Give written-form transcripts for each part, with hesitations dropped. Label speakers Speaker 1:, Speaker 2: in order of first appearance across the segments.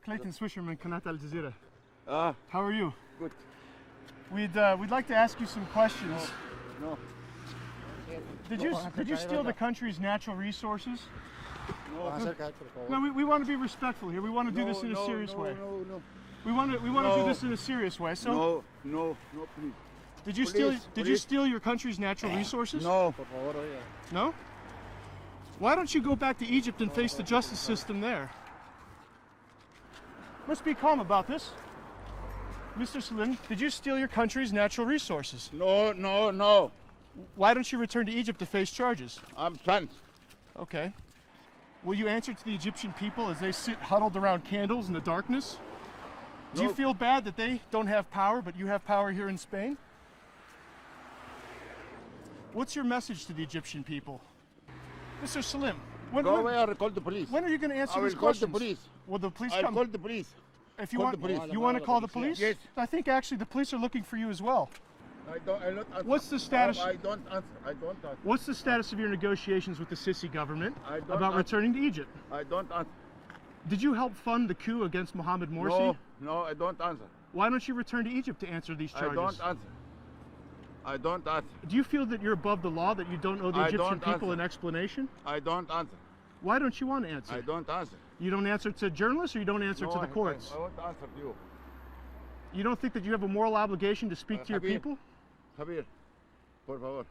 Speaker 1: Clayton Swisherman, Kanat الجزيره.
Speaker 2: Ah,
Speaker 1: How are you?
Speaker 2: good.
Speaker 1: We'd like to ask you some questions.
Speaker 2: No,
Speaker 1: Did you steal the country's natural resources?
Speaker 2: no.
Speaker 1: No, we want to be respectful here. We want to do this in a serious way.
Speaker 2: No,
Speaker 1: We want to
Speaker 2: No.
Speaker 1: do this in a serious way. So,
Speaker 2: no, please.
Speaker 1: did you
Speaker 2: Police.
Speaker 1: steal your country's natural resources?
Speaker 2: No,
Speaker 1: No? Why don't you go back to Egypt and face the justice system there? Let's be calm about this. Mr. Salim, did you steal your country's natural resources?
Speaker 2: no.
Speaker 1: Why don't you return to Egypt to face charges?
Speaker 2: I'm fine.
Speaker 1: Okay. Will you answer to the Egyptian people as they sit huddled around candles in the darkness? Do you
Speaker 2: No.
Speaker 1: feel bad that they don't have power, but you have power here in Spain? What's your message to the Egyptian people? Mr. Salim,
Speaker 2: Go away or call the police.
Speaker 1: when are you going to answer
Speaker 2: I will
Speaker 1: these
Speaker 2: call the
Speaker 1: questions?
Speaker 2: police.
Speaker 1: Will the police
Speaker 2: I'll
Speaker 1: come?
Speaker 2: call the police.
Speaker 1: If you
Speaker 2: call
Speaker 1: want,
Speaker 2: the police.
Speaker 1: you want to call the police?
Speaker 2: Yes.
Speaker 1: I think actually the police are looking for you as well.
Speaker 2: I don't answer.
Speaker 1: What's the status?
Speaker 2: I don't answer.
Speaker 1: What's the status of your negotiations with the Sisi government
Speaker 2: I don't
Speaker 1: about
Speaker 2: answer.
Speaker 1: returning to Egypt?
Speaker 2: I don't answer.
Speaker 1: Did you help fund the coup against Mohamed Morsi?
Speaker 2: No, I don't answer.
Speaker 1: Why don't you return to Egypt to answer these charges?
Speaker 2: I don't answer.
Speaker 1: Do you feel that you're above the law, that you don't owe the
Speaker 2: I
Speaker 1: Egyptian
Speaker 2: don't
Speaker 1: people
Speaker 2: answer.
Speaker 1: an explanation?
Speaker 2: I don't answer.
Speaker 1: Why don't you want to answer?
Speaker 2: I don't answer.
Speaker 1: You don't answer to journalists, or you don't answer
Speaker 2: No,
Speaker 1: to the courts?
Speaker 2: I won't answer to you.
Speaker 1: You don't think that you have a moral obligation to speak to your
Speaker 2: Javier.
Speaker 1: people?
Speaker 2: Javier, por favor.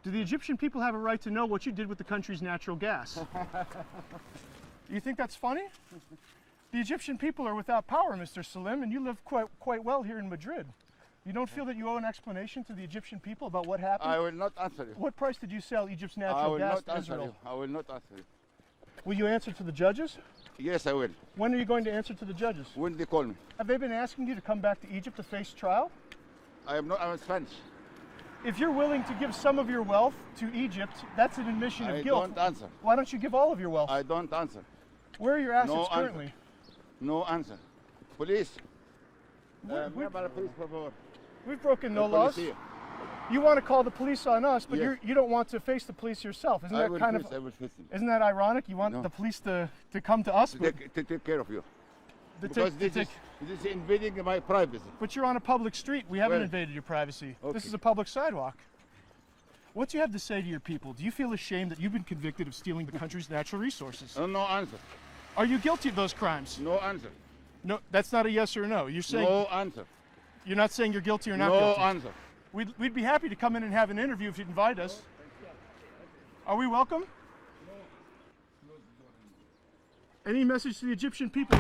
Speaker 1: Do the Egyptian people have a right to know what you did with the country's natural gas? You think that's funny? The Egyptian people are without power, Mr. Salim, and you live quite well here in Madrid. You don't feel that you owe an explanation to the Egyptian people about what happened?
Speaker 2: I will not answer you.
Speaker 1: What price did you sell Egypt's
Speaker 2: I
Speaker 1: natural
Speaker 2: will
Speaker 1: gas
Speaker 2: not
Speaker 1: to
Speaker 2: answer
Speaker 1: Israel?
Speaker 2: you. I will not answer you.
Speaker 1: Will you answer to the judges?
Speaker 2: Yes, I will.
Speaker 1: When are you going to answer to the judges?
Speaker 2: When they call me.
Speaker 1: Have they been asking you to come back to Egypt to face trial?
Speaker 2: I'm Spanish.
Speaker 1: If you're willing to give some of your wealth to Egypt, that's an admission
Speaker 2: I
Speaker 1: of guilt.
Speaker 2: don't answer.
Speaker 1: Why don't you give all of your wealth?
Speaker 2: I don't answer.
Speaker 1: Where are your assets
Speaker 2: No answer.
Speaker 1: currently?
Speaker 2: No answer. Police.
Speaker 1: We've-
Speaker 2: Police, por favor.
Speaker 1: We've broken no
Speaker 2: El
Speaker 1: laws.
Speaker 2: policía.
Speaker 1: You want to call the police on us, but
Speaker 2: Yes.
Speaker 1: you don't want to face the police yourself. Isn't
Speaker 2: I
Speaker 1: that
Speaker 2: will
Speaker 1: kind
Speaker 2: face, I
Speaker 1: of
Speaker 2: will face them.
Speaker 1: isn't that ironic? You want
Speaker 2: No.
Speaker 1: the police to come to us,
Speaker 2: To
Speaker 1: but,
Speaker 2: take care of you.
Speaker 1: to
Speaker 2: Because
Speaker 1: take-
Speaker 2: this is invading my privacy.
Speaker 1: but you're on a public street. We haven't
Speaker 2: Well,
Speaker 1: invaded your privacy. This
Speaker 2: okay.
Speaker 1: is a public sidewalk. What do you have to say to your people? Do you feel ashamed that you've been convicted of stealing the country's natural resources?
Speaker 2: No answer.
Speaker 1: Are you guilty of those crimes?
Speaker 2: No answer.
Speaker 1: No, that's not a yes or a no. You're saying
Speaker 2: No answer.
Speaker 1: you're not saying you're guilty or not
Speaker 2: No
Speaker 1: guilty.
Speaker 2: answer.
Speaker 1: We'd be happy to come in and have an interview if you'd invite us. Are we welcome? Any message to the Egyptian people?